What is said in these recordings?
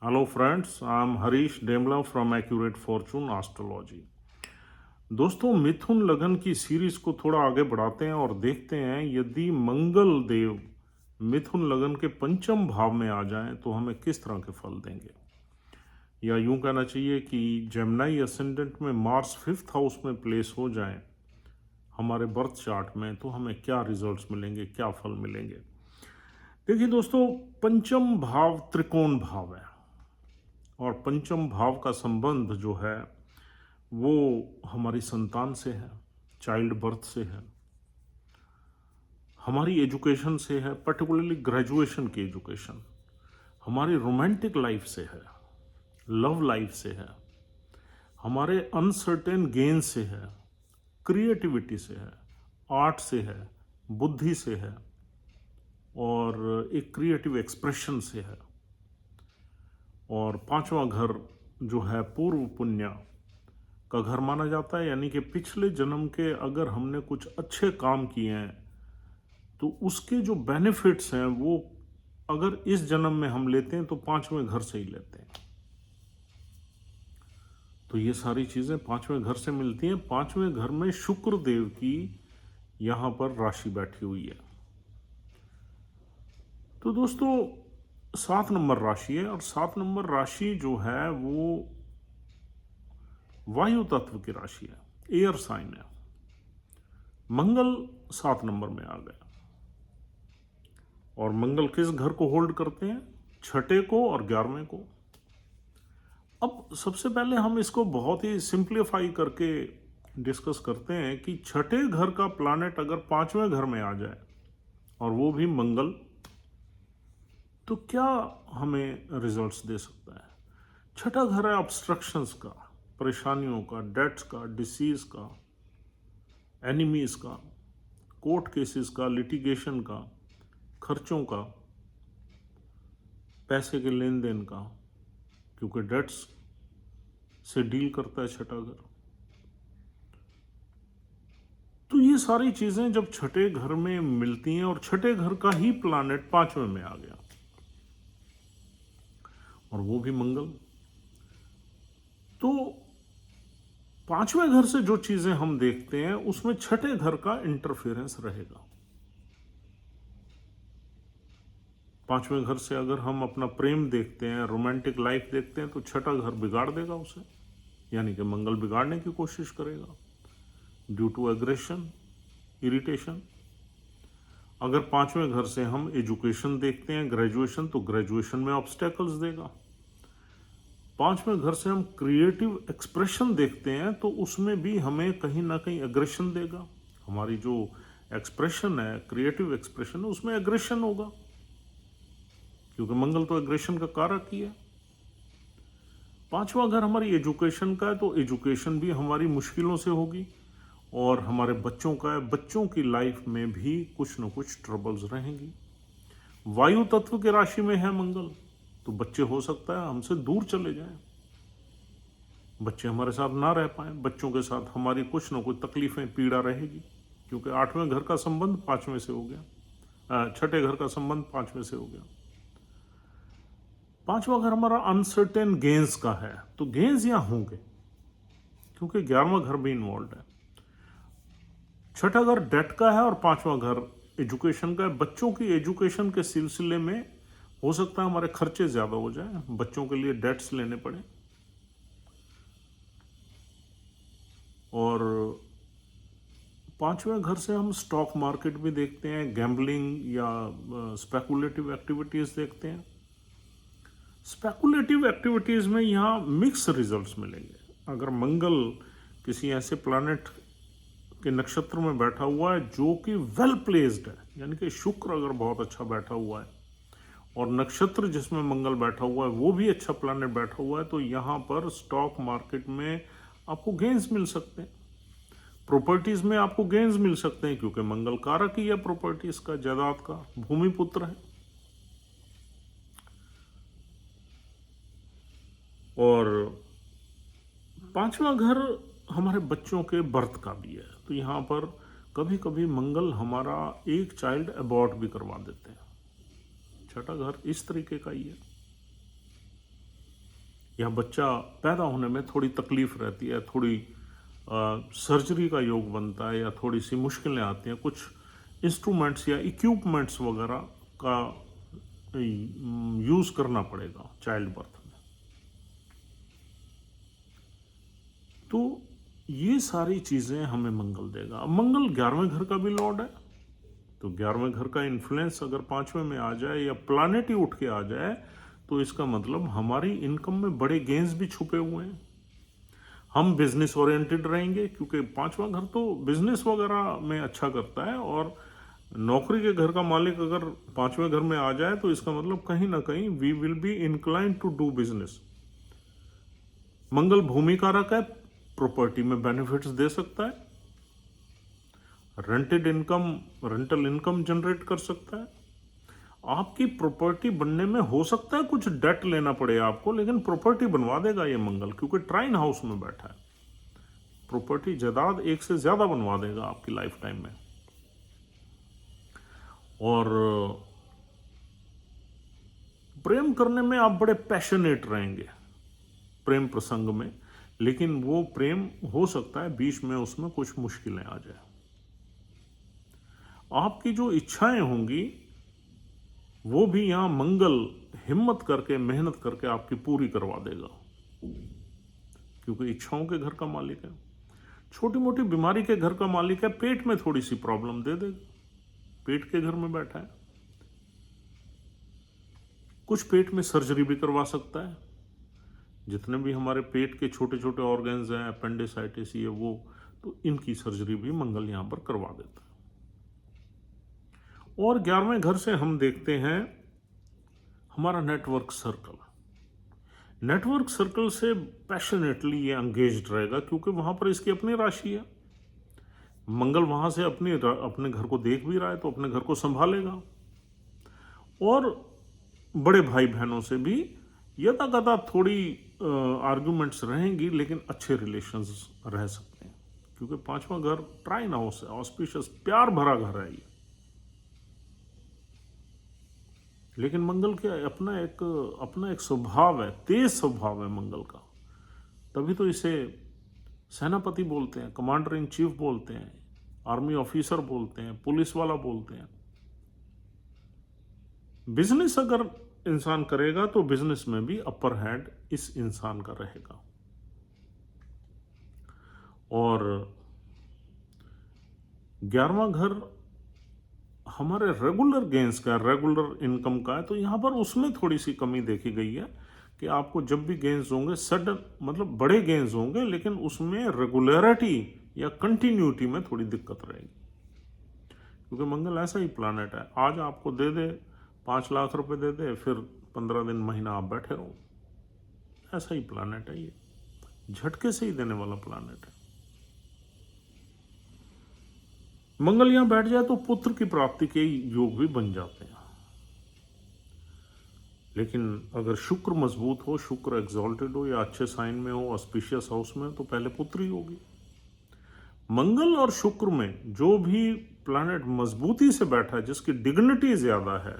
Hello friends, I am Harish Demla from Accurate Fortune Astrology। दोस्तों, मिथुन लगन की series को थोड़ा आगे बढ़ाते हैं और देखते हैं यदि मंगल देव मिथुन लगन के पंचम भाव में आ जाएं तो हमें किस तरह के फल देंगे। या यूं कहना चाहिए कि जेमिनी असेंडेंट में मार्स 5th हाउस में प्लेस हो जाएं हमारे बर्थ चार्ट में तो हमें क्या रिजल्ट्स मिलेंगे, क्या फल मिलेंगे। देखिए दोस्तों, पंचम भाव त्रिकोण भाव है और पंचम भाव का संबंध जो है वो हमारी संतान से है, चाइल्ड बर्थ से है, हमारी एजुकेशन से है, पर्टिकुलरली ग्रेजुएशन की एजुकेशन, हमारी रोमांटिक लाइफ से है, लव लाइफ से है, हमारे अनसर्टेन गेन से है, क्रिएटिविटी से है, आर्ट से है, बुद्धि से है और एक क्रिएटिव एक्सप्रेशन से है। और पांचवा घर जो है पूर्व पुण्य का घर माना जाता है, यानी कि पिछले जन्म के अगर हमने कुछ अच्छे काम किए हैं तो उसके जो बेनिफिट्स हैं वो अगर इस जन्म में हम लेते हैं तो पांचवें घर से ही लेते हैं। तो ये सारी चीजें पांचवें घर से मिलती हैं। पांचवें घर में शुक्र देव की यहां पर राशि बैठी हुई है। तो दोस्तों, 7 नंबर राशि है और 7 नंबर राशि जो है वो वायु तत्व की राशि है, एयर साइन है। मंगल 7 नंबर में आ गया और मंगल किस घर को होल्ड करते हैं? छठे को और 11वें को। अब सबसे पहले हम इसको बहुत ही सिंप्लीफाई करके डिस्कस करते हैं कि छठे घर का प्लैनेट अगर पांचवें घर में आ जाए और वो भी मंगल, तो क्या हमें रिजल्ट्स दे सकता है? छठा घर है ऑब्स्ट्रक्शंस का, परेशानियों का, डेट्स का, डिसीज का, एनिमीज का, कोर्ट केसेस का, लिटिगेशन का, खर्चों का, पैसे के लेन देन का, क्योंकि डेट्स से डील करता है छठा घर। तो ये सारी चीजें जब छठे घर में मिलती हैं और छठे घर का ही प्लैनेट पांचवें में आ गया और वो भी मंगल, तो पांचवें घर से जो चीजें हम देखते हैं उसमें छठे घर का इंटरफेरेंस रहेगा। पांचवें घर से अगर हम अपना प्रेम देखते हैं, रोमांटिक लाइफ देखते हैं, तो छठा घर बिगाड़ देगा उसे, यानी कि मंगल बिगाड़ने की कोशिश करेगा ड्यू टू एग्रेशन, इरिटेशन। अगर पांचवें घर से हम एजुकेशन देखते हैं, ग्रेजुएशन, तो ग्रेजुएशन में ऑब्स्टेकल्स देगा। पांचवें घर से हम क्रिएटिव एक्सप्रेशन देखते हैं तो उसमें भी हमें कहीं ना कहीं एग्रेशन देगा। हमारी जो एक्सप्रेशन है, क्रिएटिव एक्सप्रेशन है, उसमें एग्रेशन होगा, क्योंकि मंगल तो एग्रेशन का कारक ही है। पांचवा घर हमारी एजुकेशन का है तो एजुकेशन भी हमारी मुश्किलों से होगी और हमारे बच्चों का है, बच्चों की लाइफ में भी कुछ न कुछ ट्रबल्स रहेंगी। वायु तत्व के राशि में है मंगल, तो बच्चे हो सकता है हमसे दूर चले जाएं, बच्चे हमारे साथ ना रह पाए, बच्चों के साथ हमारी कुछ न कुछ तकलीफें, पीड़ा रहेगी, क्योंकि 8वें घर का संबंध 5वें से हो गया, छठे घर का संबंध 5वें से हो गया। पांचवा घर हमारा अनसर्टेन गेंस का है, तो गेंस यहां होंगे क्योंकि 11वां घर भी इन्वॉल्व है। छठा घर डेट का है और पांचवा घर एजुकेशन का है। बच्चों की एजुकेशन के सिलसिले में हो सकता है हमारे खर्चे ज्यादा हो जाए, बच्चों के लिए डेट्स लेने पड़े। और पांचवें घर से हम स्टॉक मार्केट भी देखते हैं, गैम्बलिंग या स्पेकुलेटिव एक्टिविटीज देखते हैं। स्पेकुलेटिव एक्टिविटीज में यहाँ मिक्स रिजल्ट्स मिलेंगे। अगर मंगल किसी ऐसे प्लैनेट के नक्षत्र में बैठा हुआ है जो कि वेल प्लेस्ड है, यानी कि शुक्र अगर बहुत अच्छा बैठा हुआ है और नक्षत्र जिसमें मंगल बैठा हुआ है वो भी अच्छा प्लैनेट बैठा हुआ है, तो यहाँ पर स्टॉक मार्केट में आपको गेन्स मिल सकते हैं, प्रॉपर्टीज में आपको गेन्स मिल सकते हैं, क्योंकि मंगल कारक ही है प्रॉपर्टीज का, जायदाद का, भूमि पुत्र है। और पांचवा घर हमारे बच्चों के बर्थ का भी है, तो यहाँ पर कभी कभी मंगल हमारा एक चाइल्ड अबॉर्ट भी करवा देते हैं। छठा घर इस तरीके का ही है। या बच्चा पैदा होने में थोड़ी तकलीफ रहती है, थोड़ी सर्जरी का योग बनता है, या थोड़ी सी मुश्किलें आती हैं, कुछ इंस्ट्रूमेंट्स या इक्विपमेंट्स वगैरह का यूज़ करना पड़ेगा चाइल्ड बर्थ में। तो ये सारी चीज़ें हमें मंगल देगा। अब मंगल 11वें घर का भी लॉर्ड है, तो 11वें घर का इन्फ्लुएंस अगर 5वें में आ जाए या प्लानेट ही उठ के आ जाए, तो इसका मतलब हमारी इनकम में बड़े गेन्स भी छुपे हुए हैं। हम बिजनेस ओरिएंटेड रहेंगे, क्योंकि 5वां घर तो बिजनेस वगैरह में अच्छा करता है, और नौकरी के घर का मालिक अगर 5वें घर में आ जाए तो इसका मतलब कहीं ना कहीं we will be inclined to do business. मंगल भूमि कारक है, प्रॉपर्टी में बेनिफिट्स दे सकता है, रेंटल इनकम जनरेट कर सकता है। आपकी प्रॉपर्टी बनने में हो सकता है कुछ डेट लेना पड़े आपको, लेकिन प्रॉपर्टी बनवा देगा ये मंगल, क्योंकि ट्राइन हाउस में बैठा है। प्रॉपर्टी जायदाद एक से ज्यादा बनवा देगा आपकी लाइफ टाइम में। और प्रेम करने में आप बड़े पैशनेट रहेंगे प्रेम प्रसंग में, लेकिन वो प्रेम हो सकता है बीच में उसमें कुछ मुश्किलें आ जाए। आपकी जो इच्छाएं होंगी वो भी यहां मंगल हिम्मत करके मेहनत करके आपकी पूरी करवा देगा, क्योंकि इच्छाओं के घर का मालिक है। छोटी मोटी बीमारी के घर का मालिक है, पेट में थोड़ी सी प्रॉब्लम दे देगा, पेट के घर में बैठा है। कुछ पेट में सर्जरी भी करवा सकता है। जितने भी हमारे पेट के छोटे छोटे ऑर्गन्स हैं, अपेंडिसाइटिस ये वो, तो इनकी सर्जरी भी मंगल यहां पर करवा देता है। और 11वें घर से हम देखते हैं हमारा नेटवर्क सर्कल। नेटवर्क सर्कल से पैशनेटली ये एंगेज्ड रहेगा, क्योंकि वहां पर इसकी अपनी राशि है। मंगल वहां से अपने घर को देख भी रहा है, तो अपने घर को संभालेगा। और बड़े भाई बहनों से भी यथाकथा थोड़ी आर्ग्यूमेंट्स रहेंगी, लेकिन अच्छे रिलेशंस रह सकते हैं, क्योंकि 5वां घर ट्राइन हाउस है, ऑस्पिशियस प्यार भरा घर है ये। लेकिन मंगल के अपना एक स्वभाव है, तेज स्वभाव है मंगल का, तभी तो इसे सेनापति बोलते हैं, कमांडर इन चीफ बोलते हैं, आर्मी ऑफिसर बोलते हैं, पुलिस वाला बोलते हैं। बिजनेस अगर इंसान करेगा तो बिजनेस में भी अपर हैंड इस इंसान का रहेगा। और 11वां घर हमारे रेगुलर गेन्स का, रेगुलर इनकम का है, तो यहां पर उसमें थोड़ी सी कमी देखी गई है कि आपको जब भी गेन्स होंगे सडन, मतलब बड़े गेन्स होंगे, लेकिन उसमें रेगुलरिटी या कंटिन्यूटी में थोड़ी दिक्कत रहेगी, क्योंकि मंगल ऐसा ही प्लैनेट है। आज आपको दे दे 5 लाख रुपए दे दे, फिर 15 दिन महीना आप बैठे रहो, ऐसा ही प्लैनेट है ये, झटके से ही देने वाला प्लैनेट है। मंगल यहां बैठ जाए तो पुत्र की प्राप्ति के योग भी बन जाते हैं। लेकिन अगर शुक्र मजबूत हो, शुक्र एग्जॉल्टेड हो या अच्छे साइन में हो, ऑस्पिशियस हाउस में, तो पहले पुत्री होगी। मंगल और शुक्र में जो भी प्लैनेट मजबूती से बैठा है, जिसकी डिग्निटी ज्यादा है,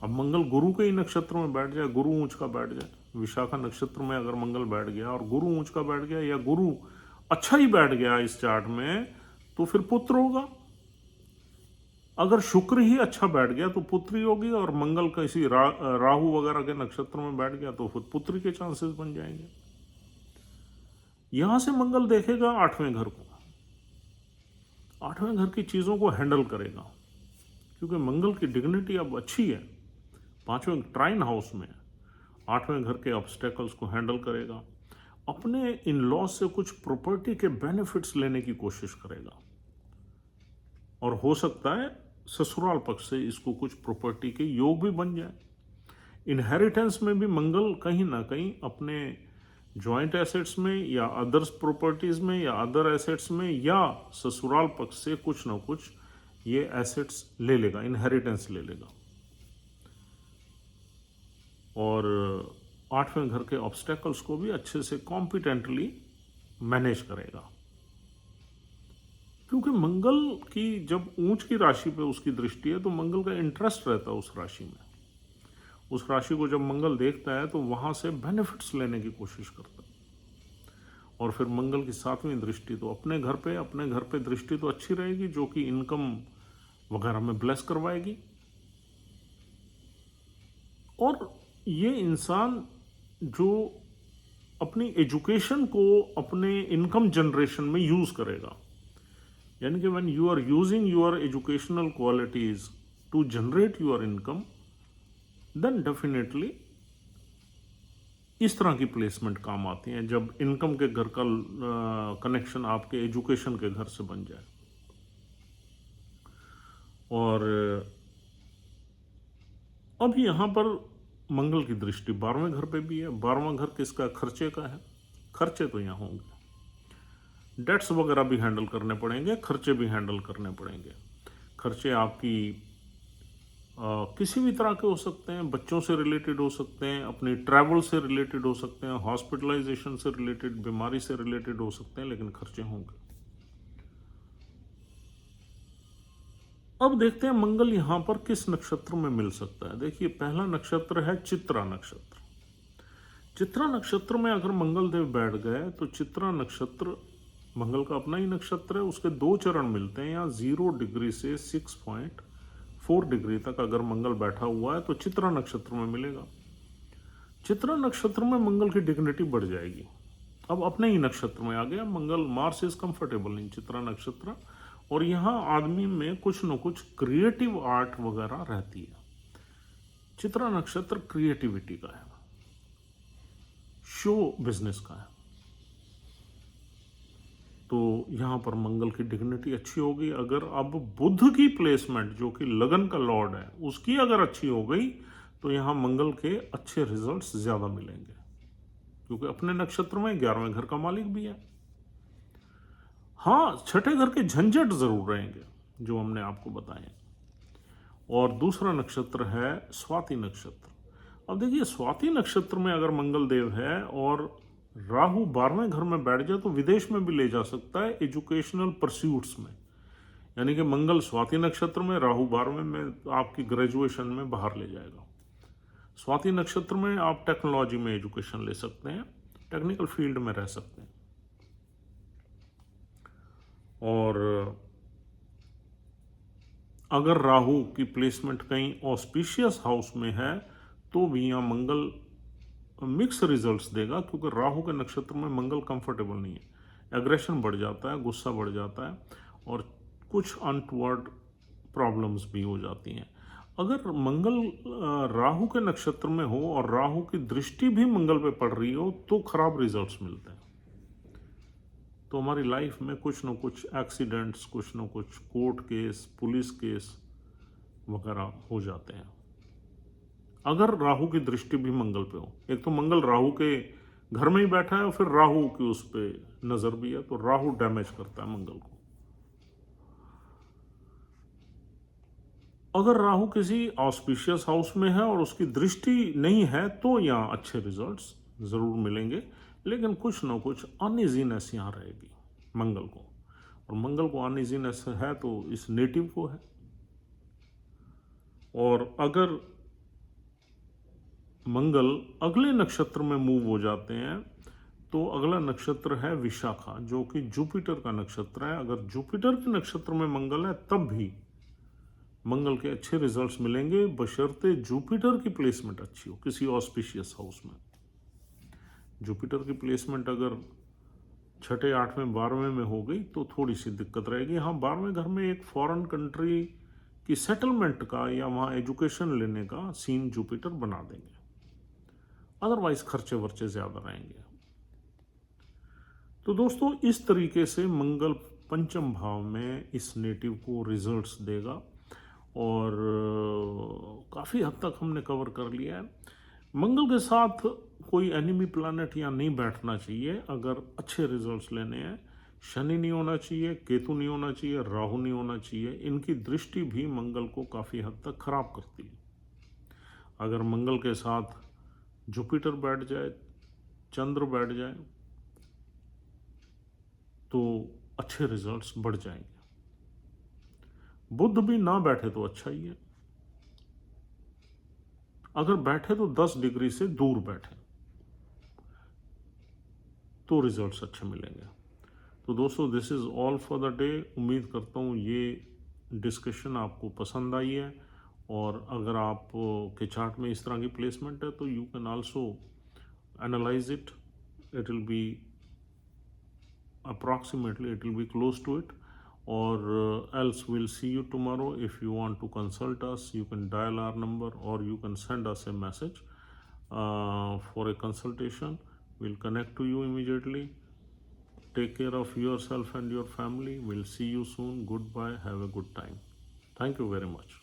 अब मंगल गुरु के ही नक्षत्र में बैठ जाए, गुरु ऊंच का बैठ जाए, विशाखा नक्षत्र में अगर मंगल बैठ गया और गुरु ऊंच का बैठ गया, या गुरु अच्छा ही बैठ गया इस चार्ट में, तो फिर पुत्र होगा। अगर शुक्र ही अच्छा बैठ गया तो पुत्री होगी, और मंगल किसी राहु वगैरह के नक्षत्र में बैठ गया तो फिर पुत्री के चांसेस बन जाएंगे। यहां से मंगल देखेगा 8वें घर को, 8वें घर की चीजों को हैंडल करेगा, क्योंकि मंगल की डिग्निटी अब अच्छी है, 5वें ट्राइन हाउस में, 8वें घर के ऑब्स्टेकल्स को हैंडल करेगा, अपने इन लॉज से कुछ प्रॉपर्टी के बेनिफिट्स लेने की कोशिश करेगा, और हो सकता है ससुराल पक्ष से इसको कुछ प्रॉपर्टी के योग भी बन जाए। इनहेरिटेंस में भी मंगल कहीं ना कहीं अपने जॉइंट एसेट्स में या अदर्स प्रॉपर्टीज में या अदर एसेट्स में या ससुराल पक्ष से कुछ ना कुछ ये एसेट्स ले लेगा, इनहेरिटेंस ले लेगा, और 8वें घर के ऑब्स्टेकल्स को भी अच्छे से कॉम्पिटेंटली मैनेज करेगा, क्योंकि मंगल की जब ऊंच की राशि पे उसकी दृष्टि है तो मंगल का इंटरेस्ट रहता है उस राशि में, उस राशि को जब मंगल देखता है तो वहाँ से बेनिफिट्स लेने की कोशिश करता है। और फिर मंगल की 7वीं दृष्टि तो अपने घर पे दृष्टि तो अच्छी रहेगी, जो कि इनकम वगैरह में ब्लेस करवाएगी। और ये इंसान जो अपनी एजुकेशन को अपने इनकम जनरेशन में यूज करेगा, यानी कि when you are using your educational qualities to generate your income, then definitely इस तरह की प्लेसमेंट काम आती हैं, जब इनकम के घर का कनेक्शन आपके एजुकेशन के घर से बन जाए। और अब यहाँ पर मंगल की दृष्टि 12वें घर पे भी है। 12वां घर किसका? खर्चे का है। खर्चे तो यहाँ होंगे, डेट्स वगैरह भी हैंडल करने पड़ेंगे, खर्चे भी हैंडल करने पड़ेंगे। खर्चे आपकी किसी भी तरह के हो सकते हैं, बच्चों से रिलेटेड हो सकते हैं, अपनी ट्रैवल से रिलेटेड हो सकते हैं, हॉस्पिटलाइजेशन से रिलेटेड, बीमारी से रिलेटेड हो सकते हैं, लेकिन खर्चे होंगे। अब देखते हैं मंगल यहां पर किस नक्षत्र में मिल सकता है। देखिए, पहला नक्षत्र है चित्रा नक्षत्र। चित्रा नक्षत्र में अगर मंगल देव बैठ गए तो चित्रा नक्षत्र मंगल का अपना ही नक्षत्र है, उसके 2 चरण मिलते हैं यहाँ 0 डिग्री से 6.4 डिग्री तक अगर मंगल बैठा हुआ है तो चित्रा नक्षत्र में मिलेगा। चित्रा नक्षत्र में मंगल की डिग्निटी बढ़ जाएगी। अब अपने ही नक्षत्र में आ गया मंगल। Mars is comfortable in Chitra नक्षत्र, और यहाँ आदमी में कुछ न कुछ क्रिएटिव आर्ट वगैरह रहती है। चित्रा नक्षत्र क्रिएटिविटी का है, शो बिजनेस का है, तो यहाँ पर मंगल की डिग्निटी अच्छी होगी। अगर अब बुध की प्लेसमेंट, जो कि लगन का लॉर्ड है, उसकी अगर अच्छी हो गई तो यहाँ मंगल के अच्छे रिजल्ट्स ज्यादा मिलेंगे, क्योंकि अपने नक्षत्र में 11वें घर का मालिक भी है। हाँ, छठे घर के झंझट जरूर रहेंगे जो हमने आपको बताए। और दूसरा नक्षत्र है स्वाति नक्षत्र। अब देखिए, स्वाति नक्षत्र में अगर मंगल देव है और राहु 12वें घर में बैठ जाए तो विदेश में भी ले जा सकता है, एजुकेशनल परस्यूट्स में। यानी कि मंगल स्वाति नक्षत्र में, राहु 12वें में आपकी ग्रेजुएशन में बाहर ले जाएगा। स्वाति नक्षत्र में आप टेक्नोलॉजी में एजुकेशन ले सकते हैं, टेक्निकल फील्ड में रह सकते हैं। और अगर राहु की प्लेसमेंट कहीं ऑस्पिशियस हाउस में है तो भी यहाँ मंगल मिक्स रिजल्ट्स देगा, क्योंकि राहु के नक्षत्र में मंगल कंफर्टेबल नहीं है। एग्रेशन बढ़ जाता है, गुस्सा बढ़ जाता है, और कुछ अनटुवर्ड प्रॉब्लम्स भी हो जाती हैं। अगर मंगल राहु के नक्षत्र में हो और राहु की दृष्टि भी मंगल पे पड़ रही हो तो खराब रिजल्ट्स मिलते हैं। तो हमारी लाइफ में कुछ न कुछ एक्सीडेंट्स, कुछ न कुछ कोर्ट केस, पुलिस केस वगैरह हो जाते हैं, अगर राहु की दृष्टि भी मंगल पे हो। एक तो मंगल राहु के घर में ही बैठा है और फिर राहु की उस पे नजर भी है, तो राहु डैमेज करता है मंगल को। अगर राहु किसी ऑस्पिशियस हाउस में है और उसकी दृष्टि नहीं है तो यहाँ अच्छे रिजल्ट्स जरूर मिलेंगे, लेकिन कुछ न कुछ अनइजीनेस यहाँ रहेगी मंगल को। और मंगल को अनइजीनेस है तो इस नेटिव को है। और अगर मंगल अगले नक्षत्र में मूव हो जाते हैं तो अगला नक्षत्र है विशाखा, जो कि जुपिटर का नक्षत्र है। अगर जुपिटर के नक्षत्र में मंगल है तब भी मंगल के अच्छे रिजल्ट्स मिलेंगे, बशर्ते जुपिटर की प्लेसमेंट अच्छी हो किसी ऑस्पिशियस हाउस में। जुपिटर की प्लेसमेंट अगर छठे, 8वें, 12वें में हो गई तो थोड़ी सी दिक्कत रहेगी। हाँ, 12वें घर में एक फॉरेन कंट्री की सेटलमेंट का या वहाँ एजुकेशन लेने का सीन जुपिटर बना देंगे, अदरवाइज खर्चे वर्चे ज्यादा रहेंगे। तो दोस्तों, इस तरीके से मंगल पंचम भाव में इस नेटिव को रिजल्ट्स देगा, और काफ़ी हद तक हमने कवर कर लिया है। मंगल के साथ कोई एनिमी प्लैनेट यहाँ नहीं बैठना चाहिए अगर अच्छे रिजल्ट्स लेने हैं। शनि नहीं होना चाहिए, केतु नहीं होना चाहिए, राहु नहीं होना चाहिए। इनकी दृष्टि भी मंगल को काफ़ी हद तक खराब करती है। अगर मंगल के साथ जुपिटर बैठ जाए, चंद्र बैठ जाए, तो अच्छे रिजल्ट्स बढ़ जाएंगे। बुध भी ना बैठे तो अच्छा ही है। अगर बैठे तो 10 डिग्री से दूर बैठे तो रिजल्ट्स अच्छे मिलेंगे। तो दोस्तों this is all for the day. उम्मीद करता हूँ ये डिस्कशन आपको पसंद आई है, और अगर आप के चार्ट में इस तरह की प्लेसमेंट है तो you can also analyse it. It will be approximately, it will be close to it, or else we'll see you tomorrow. If you want to consult us, you can dial our number or you can send us a message for a consultation. We'll connect to you immediately. Take care of yourself and your family. We'll see you soon. Goodbye. Have a good time. Thank you very much.